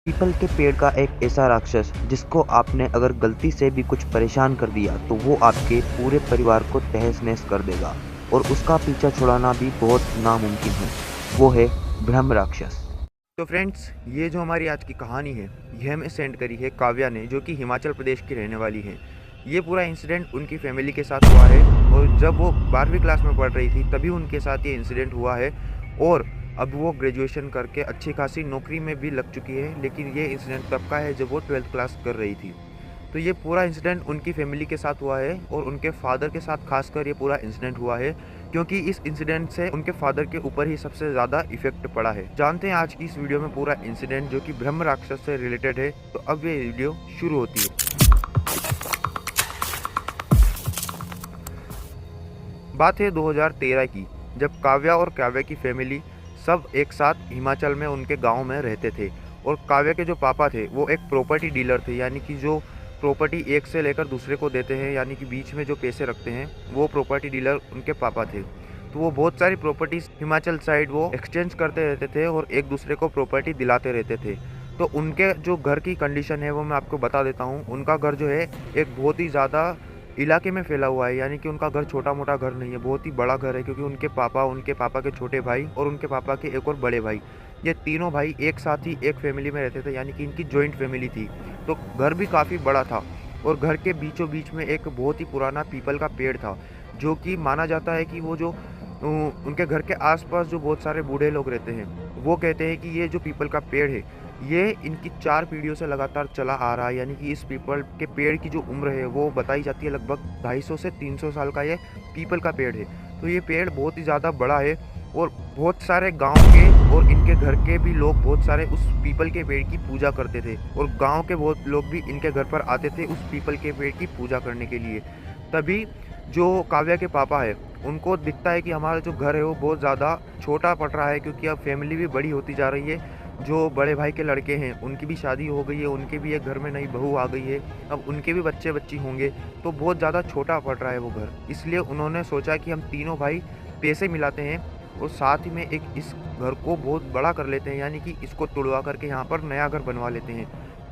People के पेड़ का एक ऐसा राक्षस जिसको आपने अगर गलती से भी कुछ परेशान कर दिया तो वो आपके पूरे परिवार को तहस-नहस कर देगा और उसका पीछा छुड़ाना भी बहुत नामुमकिन है। वो है ब्रह्म राक्षस। तो फ्रेंड्स, ये जो हमारी आज की कहानी है, ये हमें सेंड करी है काव्या ने, जो कि हिमाचल प्रदेश की रहने वाली है। ये पूरा इंसिडेंट उनकी फैमिली के साथ हुआ है और जब वो 12वीं क्लास में पढ़ रही थी तभी उनके साथ ये इंसिडेंट हुआ है। और अब वो ग्रेजुएशन करके अच्छी खासी नौकरी में भी लग चुकी है, लेकिन ये इंसिडेंट तब का है जब वो 12th क्लास कर रही थी। तो ये पूरा इंसिडेंट उनकी फैमिली के साथ हुआ है और उनके फादर के साथ खासकर ये पूरा इंसिडेंट हुआ है, क्योंकि इस इंसिडेंट से उनके फादर के ऊपर ही सबसे ज़्यादा इफेक्ट पड़ा है। जानते हैं आज की इस वीडियो में पूरा इंसिडेंट जो कि ब्रह्म राक्षस से रिलेटेड है। तो अब ये वीडियो शुरू होती है। बात है 2013 की, जब काव्या और काव्या की फैमिली सब एक साथ हिमाचल में उनके गांव में रहते थे। और काव्या के जो पापा थे वो एक प्रॉपर्टी डीलर थे, यानी कि जो प्रॉपर्टी एक से लेकर दूसरे को देते हैं, यानी कि बीच में जो पैसे रखते हैं, वो प्रॉपर्टी डीलर उनके पापा थे। तो वो बहुत सारी प्रॉपर्टीज हिमाचल साइड वो एक्सचेंज करते रहते थे और एक दूसरे को प्रॉपर्टी दिलाते रहते थे। तो उनके जो घर की कंडीशन है वो मैं आपको बता देता हूँ। उनका घर जो है एक बहुत ही ज़्यादा इलाके में फैला हुआ है, यानी कि उनका घर छोटा मोटा घर नहीं है, बहुत ही बड़ा घर है, क्योंकि उनके पापा के छोटे भाई और उनके पापा के एक और बड़े भाई, ये तीनों भाई एक साथ ही एक फैमिली में रहते थे, यानी कि इनकी जॉइंट फैमिली थी। तो घर भी काफ़ी बड़ा था और घर के बीचों बीच में एक बहुत ही पुराना पीपल का पेड़ था, जो कि माना जाता है कि वो जो उनके घर के आसपास जो बहुत सारे बूढ़े लोग रहते हैं, वो कहते हैं कि ये जो पीपल का पेड़ है ये इनकी 4 पीढ़ियों से लगातार चला आ रहा है। यानी कि इस पीपल के पेड़ की जो उम्र है वो बताई जाती है लगभग 250 से 300 साल का ये पीपल का पेड़ है। तो ये पेड़ बहुत ही ज़्यादा बड़ा है और बहुत सारे गांव के और इनके घर के भी लोग बहुत सारे उस पीपल के पेड़ की पूजा करते थे और गांव के बहुत लोग भी इनके घर पर आते थे उस पीपल के पेड़ की पूजा करने के लिए। तभी जो काव्या के पापा है उनको दिखता है कि हमारा जो घर है वो बहुत ज़्यादा छोटा पड़ रहा है, क्योंकि अब फैमिली भी बड़ी होती जा रही है। जो बड़े भाई के लड़के हैं उनकी भी शादी हो गई है, उनके भी एक घर में नई बहू आ गई है, अब उनके भी बच्चे बच्ची होंगे, तो बहुत ज़्यादा छोटा पड़ रहा है वो घर। इसलिए उन्होंने सोचा कि हम तीनों भाई पैसे मिलाते हैं और साथ ही में एक इस घर को बहुत बड़ा कर लेते हैं, यानी कि इसको तोड़वा करके यहाँ पर नया घर बनवा लेते हैं।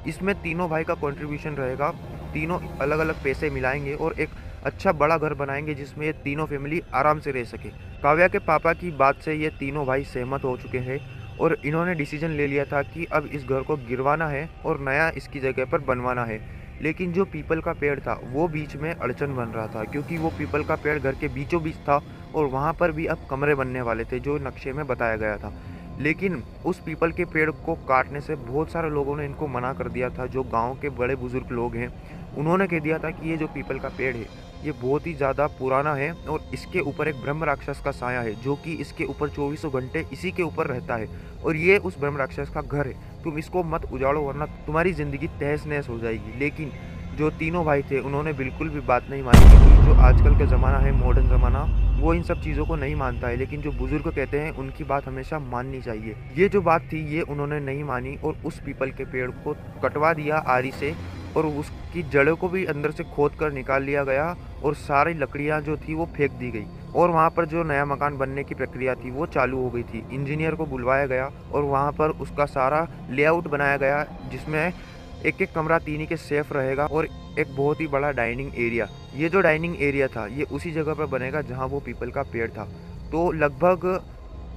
इसमें तीनों भाई का कंट्रीब्यूशन रहेगा, तीनों अलग अलग पैसे मिलाएंगे और एक अच्छा बड़ा घर बनाएंगे जिसमें ये तीनों फैमिली आराम से रह सके। काव्या के पापा की बात से ये तीनों भाई सहमत हो चुके हैं और इन्होंने डिसीजन ले लिया था कि अब इस घर को गिरवाना है और नया इसकी जगह पर बनवाना है। लेकिन जो पीपल का पेड़ था वो बीच में अड़चन बन रहा था, क्योंकि वो पीपल का पेड़ घर के बीचों बीच था और वहाँ पर भी अब कमरे बनने वाले थे जो नक्शे में बताया गया था। लेकिन उस पीपल के पेड़ को काटने से बहुत सारे लोगों ने इनको मना कर दिया था। जो गांव के बड़े बुजुर्ग लोग हैं उन्होंने कह दिया था कि ये जो पीपल का पेड़ है ये बहुत ही ज़्यादा पुराना है और इसके ऊपर एक ब्रह्म राक्षस का साया है, जो कि इसके ऊपर 24 घंटे इसी के ऊपर रहता है और ये उस ब्रह्म राक्षस का घर है। तुम इसको मत उजाड़ो वरना तुम्हारी ज़िंदगी तहस नहस हो जाएगी। लेकिन जो तीनों भाई थे उन्होंने बिल्कुल भी बात नहीं मानी, क्योंकि जो आजकल का ज़माना है, मॉडर्न ज़माना, वो इन सब चीज़ों को नहीं मानता है। लेकिन जो बुजुर्ग कहते हैं उनकी बात हमेशा माननी चाहिए। ये जो बात थी ये उन्होंने नहीं मानी और उस पीपल के पेड़ को कटवा दिया आरी से और उसकी जड़ों को भी अंदर से खोद कर निकाल लिया गया और सारी लकड़ियाँ जो थी वो फेंक दी गई और वहाँ पर जो नया मकान बनने की प्रक्रिया थी वो चालू हो गई थी। इंजीनियर को बुलवाया गया और वहाँ पर उसका सारा लेआउट बनाया गया, जिसमें एक एक कमरा तीन ही के सेफ रहेगा और एक बहुत ही बड़ा डाइनिंग एरिया। ये जो डाइनिंग एरिया था ये उसी जगह पर बनेगा जहाँ वो पीपल का पेड़ था। तो लगभग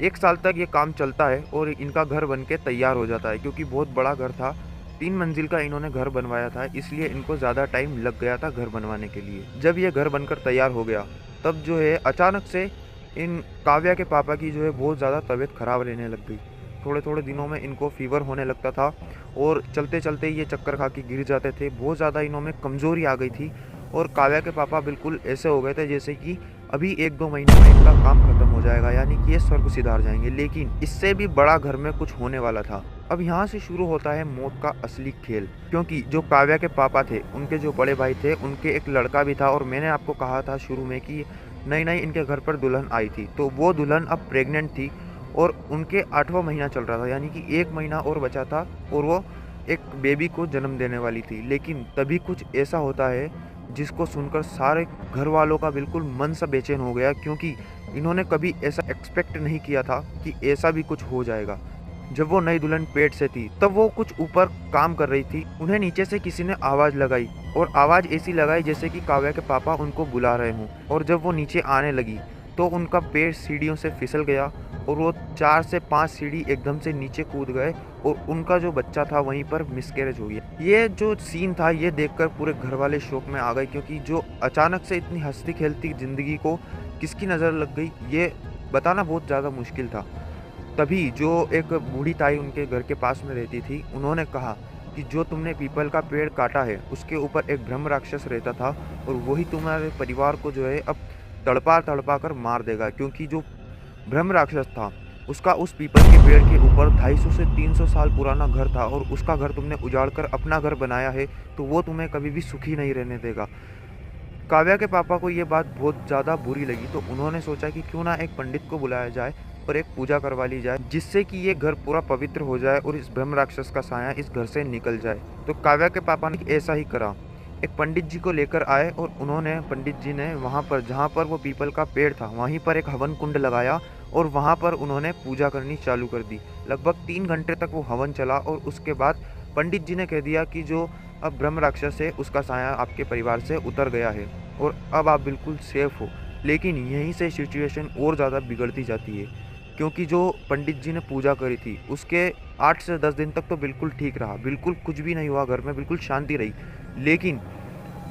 1 साल तक ये काम चलता है और इनका घर बन के तैयार हो जाता है, क्योंकि बहुत बड़ा घर था, 3 मंजिल का इन्होंने घर बनवाया था, इसलिए इनको ज़्यादा टाइम लग गया था घर बनवाने के लिए। जब ये घर बनकर तैयार हो गया तब जो है अचानक से इन काव्या के पापा की जो है बहुत ज़्यादा तबीयत ख़राब रहने लग गई। थोड़े थोड़े दिनों में इनको फीवर होने लगता था और चलते चलते ये चक्कर खा के गिर जाते थे। बहुत ज़्यादा इनों में कमज़ोरी आ गई थी और काव्या के पापा बिल्कुल ऐसे हो गए थे जैसे कि अभी 1-2 महीने में इनका काम खत्म हो जाएगा, यानी कि ये स्वर्ग सिधार जाएंगे। लेकिन इससे भी बड़ा घर में कुछ होने वाला था। अब यहाँ से शुरू होता है मौत का असली खेल, क्योंकि जो काव्या के पापा थे उनके जो बड़े भाई थे उनके एक लड़का भी था और मैंने आपको कहा था शुरू में कि नई नई इनके घर पर दुल्हन आई थी, तो वो दुल्हन अब प्रेग्नेंट थी और उनके 8वां महीना चल रहा था, यानी कि 1 महीना और बचा था और वो एक बेबी को जन्म देने वाली थी। लेकिन तभी कुछ ऐसा होता है जिसको सुनकर सारे घर वालों का बिल्कुल मन सा बेचैन हो गया, क्योंकि इन्होंने कभी ऐसा एक्सपेक्ट नहीं किया था कि ऐसा भी कुछ हो जाएगा। जब वो नई दुल्हन पेट से थी तब वो कुछ ऊपर काम कर रही थी। उन्हें नीचे से किसी ने आवाज़ लगाई और आवाज़ ऐसी लगाई जैसे कि काव्या के पापा उनको बुला रहे हों। और जब वो नीचे आने लगी तो उनका पैर सीढ़ियों से फिसल गया और वो 4 से 5 सीढ़ी एकदम से नीचे कूद गए और उनका जो बच्चा था वहीं पर मिसकैरेज हो गया। ये जो सीन था ये देखकर पूरे घर वाले शौक में आ गए, क्योंकि जो अचानक से इतनी हंसती खेलती ज़िंदगी को किसकी नज़र लग गई ये बताना बहुत ज़्यादा मुश्किल था। तभी जो एक बूढ़ी ताई उनके घर के पास में रहती थी, उन्होंने कहा कि जो तुमने पीपल का पेड़ काटा है उसके ऊपर एक ब्रह्म राक्षस रहता था और वही तुम्हारे परिवार को जो है अब तड़पा तड़पा कर मार देगा, क्योंकि जो ब्रह्म राक्षस था उसका उस पीपल के पेड़ के ऊपर 250 से 300 साल पुराना घर था और उसका घर तुमने उजाड़ कर अपना घर बनाया है, तो वो तुम्हें कभी भी सुखी नहीं रहने देगा। काव्या के पापा को ये बात बहुत ज़्यादा बुरी लगी, तो उन्होंने सोचा कि क्यों ना एक पंडित को बुलाया जाए और एक पूजा करवा ली जाए, जिससे कि ये घर पूरा पवित्र हो जाए और इस ब्रह्म राक्षस का साया इस घर से निकल जाए। तो काव्या के पापा ने ऐसा ही करा। एक पंडित जी को लेकर आए और उन्होंने पंडित जी ने वहाँ पर जहाँ पर वो पीपल का पेड़ था वहीं पर एक हवन कुंड लगाया और वहाँ पर उन्होंने पूजा करनी चालू कर दी। लगभग 3 घंटे तक वो हवन चला और उसके बाद पंडित जी ने कह दिया कि जो अब ब्रह्म राक्षस है उसका साया आपके परिवार से उतर गया है और अब आप बिल्कुल सेफ हो। लेकिन यहीं से सिचुएशन और ज़्यादा बिगड़ती जाती है, क्योंकि जो पंडित जी ने पूजा करी थी उसके 8 से 10 दिन तक तो बिल्कुल ठीक रहा, बिल्कुल कुछ भी नहीं हुआ, घर में बिल्कुल शांति रही। लेकिन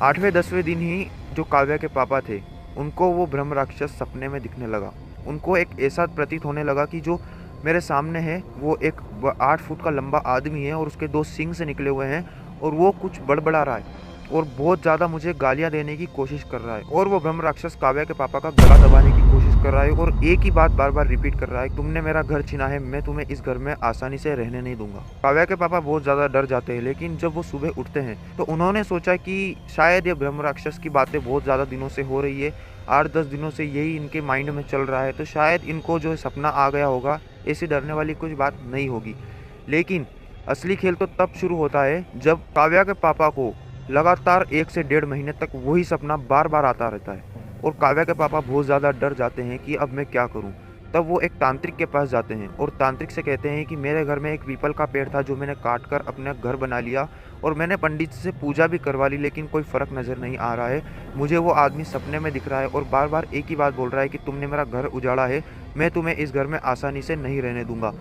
8वें-10वें दिन ही जो काव्या के पापा थे उनको वो ब्रह्म राक्षस सपने में दिखने लगा। उनको एक ऐसा प्रतीत होने लगा कि जो मेरे सामने है वो एक 8 फुट का लंबा आदमी है और उसके 2 सींग से निकले हुए हैं और वो कुछ बड़बड़ा रहा है और बहुत ज़्यादा मुझे गालियाँ देने की कोशिश कर रहा है। और वो ब्रह्म राक्षस काव्या के पापा का गला दबाने की कोशिश कर रहा है और एक ही बात बार बार रिपीट कर रहा है, तुमने मेरा घर छीना है, मैं तुम्हें इस घर में आसानी से रहने नहीं दूंगा। काव्या के पापा बहुत ज़्यादा डर जाते हैं, लेकिन जब वो सुबह उठते हैं तो उन्होंने सोचा कि शायद ये ब्रह्म राक्षस की बातें बहुत ज़्यादा दिनों से हो रही है, 8-10 दिनों से यही इनके माइंड में चल रहा है, तो शायद इनको जो सपना आ गया होगा, ऐसी डरने वाली कुछ बात नहीं होगी। लेकिन असली खेल तो तब शुरू होता है जब काव्या के पापा को लगातार 1 से 1.5 महीने तक वही सपना बार बार आता रहता है और काव्या के पापा बहुत ज़्यादा डर जाते हैं कि अब मैं क्या करूं। तब वो एक तांत्रिक के पास जाते हैं और तांत्रिक से कहते हैं कि मेरे घर में एक पीपल का पेड़ था जो मैंने काट कर अपना घर बना लिया और मैंने पंडित से पूजा भी करवा ली, लेकिन कोई फ़र्क नज़र नहीं आ रहा है। मुझे वो आदमी सपने में दिख रहा है और बार बार एक ही बात बोल रहा है कि तुमने मेरा घर उजाड़ा है, मैं तुम्हें इस घर में आसानी से नहीं रहने दूंगा।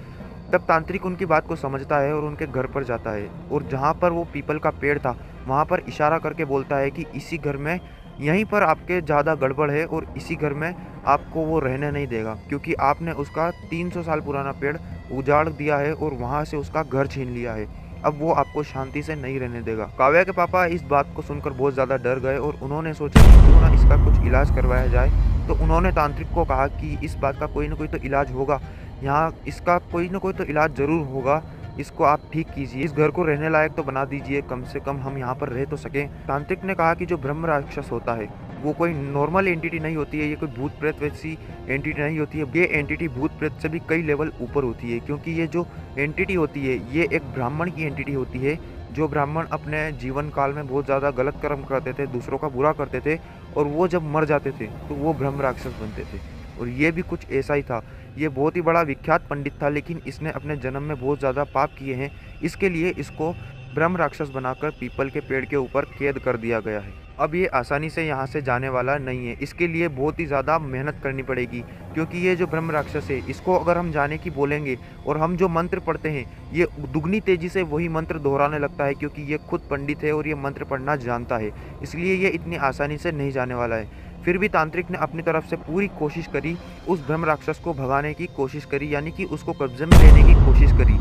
तब तांत्रिक उनकी बात को समझता है और उनके घर पर जाता है और जहाँ पर वो पीपल का पेड़ था वहाँ पर इशारा करके बोलता है कि इसी घर में, यहीं पर आपके ज़्यादा गड़बड़ है और इसी घर में आपको वो रहने नहीं देगा, क्योंकि आपने उसका 300 साल पुराना पेड़ उजाड़ दिया है और वहाँ से उसका घर छीन लिया है। अब वो आपको शांति से नहीं रहने देगा। काव्या के पापा इस बात को सुनकर बहुत ज़्यादा डर गए और उन्होंने सोचा कि क्यों ना इसका कुछ इलाज करवाया जाए। तो उन्होंने तांत्रिक को कहा कि इस बात का कोई ना कोई तो इलाज होगा, यहाँ इसका कोई ना कोई तो इलाज ज़रूर होगा, इसको आप ठीक कीजिए, इस घर को रहने लायक तो बना दीजिए, कम से कम हम यहाँ पर रह तो सकें। तांत्रिक ने कहा कि जो ब्रह्म राक्षस होता है वो कोई नॉर्मल एंटिटी नहीं होती है, ये कोई भूत प्रेत वैसी एंटिटी नहीं होती है, ये एंटिटी भूत प्रेत से भी कई लेवल ऊपर होती है, क्योंकि ये जो एंटिटी होती है ये एक ब्राह्मण की एंटिटी होती है। जो ब्राह्मण अपने जीवन काल में बहुत ज़्यादा गलत कर्म करते थे, दूसरों का बुरा करते थे और वो जब मर जाते थे तो वो ब्रह्म राक्षस बनते थे। और ये भी कुछ ऐसा ही था। ये बहुत ही बड़ा विख्यात पंडित था, लेकिन इसने अपने जन्म में बहुत ज़्यादा पाप किए हैं, इसके लिए इसको ब्रह्म राक्षस बनाकर पीपल के पेड़ के ऊपर कैद कर दिया गया है। अब ये आसानी से यहाँ से जाने वाला नहीं है, इसके लिए बहुत ही ज़्यादा मेहनत करनी पड़ेगी, क्योंकि ये जो ब्रह्म राक्षस है इसको अगर हम जाने की बोलेंगे और हम जो मंत्र पढ़ते हैं ये दुगनी तेज़ी से वही मंत्र दोहराने लगता है, क्योंकि ये खुद पंडित है और ये मंत्र पढ़ना जानता है, इसलिए ये इतनी आसानी से नहीं जाने वाला है। फिर भी तांत्रिक ने अपनी तरफ से पूरी कोशिश करी, उस ब्रह्म राक्षस को भगाने की कोशिश करी, यानी कि उसको कब्जे में लेने की कोशिश करी,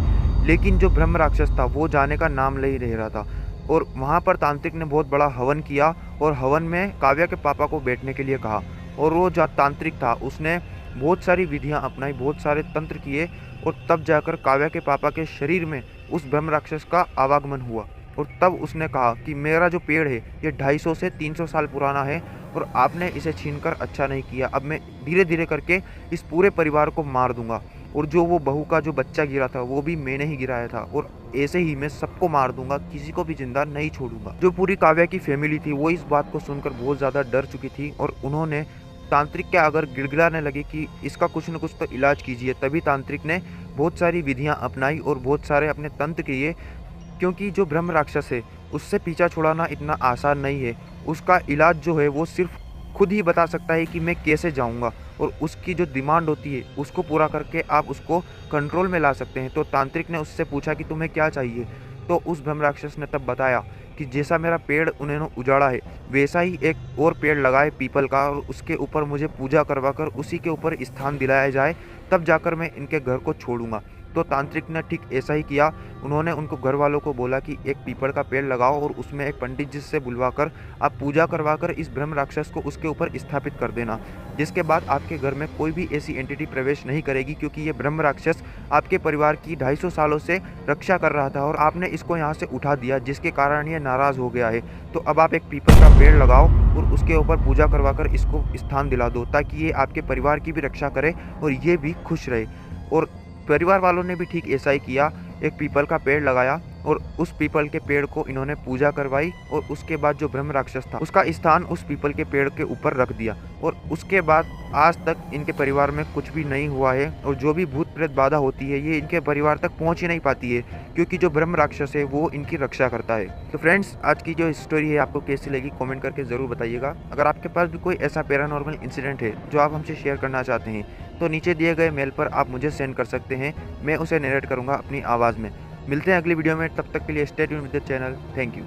लेकिन जो ब्रह्म राक्षस था वो जाने का नाम ले ही रह रहा था। और वहाँ पर तांत्रिक ने बहुत बड़ा हवन किया और हवन में काव्या के पापा को बैठने के लिए कहा और वो जो तांत्रिक था उसने बहुत सारी विधियाँ अपनाई, बहुत सारे तंत्र किए और तब जाकर काव्या के पापा के शरीर में उस ब्रह्म राक्षस का आवागमन हुआ। और तब उसने कहा कि मेरा जो पेड़ है ये 250 से 300 साल पुराना है और आपने इसे छीनकर अच्छा नहीं किया, अब मैं धीरे धीरे करके इस पूरे परिवार को मार दूंगा और जो वो बहू का जो बच्चा गिरा था वो भी मैंने ही गिराया था और ऐसे ही मैं सबको मार दूंगा, किसी को भी जिंदा नहीं छोड़ूंगा। जो पूरी काव्या की फैमिली थी वो इस बात को सुनकर बहुत ज़्यादा डर चुकी थी और उन्होंने तांत्रिक क्या अगर गिड़गिड़ाने लगे कि इसका कुछ न कुछ तो इलाज कीजिए, तभी तांत्रिक ने बहुत सारी विधियाँ अपनाई और बहुत सारे अपने तंत्र किए, क्योंकि जो ब्रह्म राक्षस है उससे पीछा छुड़ाना इतना आसान नहीं है। उसका इलाज जो है वो सिर्फ खुद ही बता सकता है कि मैं कैसे जाऊंगा, और उसकी जो डिमांड होती है उसको पूरा करके आप उसको कंट्रोल में ला सकते हैं। तो तांत्रिक ने उससे पूछा कि तुम्हें क्या चाहिए। तो उस ब्रह्म राक्षस ने तब बताया कि जैसा मेरा पेड़ उन्होंने उजाड़ा है वैसा ही एक और पेड़ लगाए पीपल का, और उसके ऊपर मुझे पूजा करवा कर उसी के ऊपर स्थान दिलाया जाए, तब जाकर मैं इनके घर को छोड़ूंगा। तो तांत्रिक ने ठीक ऐसा ही किया। उन्होंने उनको घर वालों को बोला कि एक पीपल का पेड़ लगाओ और उसमें एक पंडित जी से बुलवाकर आप पूजा करवाकर इस ब्रह्म राक्षस को उसके ऊपर स्थापित कर देना, जिसके बाद आपके घर में कोई भी ऐसी एंटिटी प्रवेश नहीं करेगी, क्योंकि ये ब्रह्म राक्षस आपके परिवार की 250 सालों से रक्षा कर रहा था और आपने इसको यहाँ से उठा दिया, जिसके कारण ये नाराज़ हो गया है। तो अब आप एक पीपल का पेड़ लगाओ और उसके ऊपर पूजा करवाकर इसको स्थान दिला दो, ताकि ये आपके परिवार की भी रक्षा करे और ये भी खुश रहे। और परिवार वालों ने भी ठीक ऐसा ही किया, एक पीपल का पेड़ लगाया और उस पीपल के पेड़ को इन्होंने पूजा करवाई, और उसके बाद जो ब्रह्म राक्षस था उसका स्थान उस पीपल के पेड़ के ऊपर रख दिया। और उसके बाद आज तक इनके परिवार में कुछ भी नहीं हुआ है, और जो भी भूत प्रेत बाधा होती है ये इनके परिवार तक पहुंच ही नहीं पाती है, क्योंकि जो ब्रह्म राक्षस है वो इनकी रक्षा करता है। तो फ्रेंड्स, आज की जो स्टोरी है आपको कैसी लगी कमेंट करके ज़रूर बताइएगा। अगर आपके पास भी कोई ऐसा पैरानॉर्मल इंसिडेंट है जो आप हमसे शेयर करना चाहते हैं तो नीचे दिए गए मेल पर आप मुझे सेंड कर सकते हैं, मैं उसे नरेट करूँगा अपनी आवाज़ में। मिलते हैं अगली वीडियो में, तब तक के लिए stay tuned with the channel. Thank you.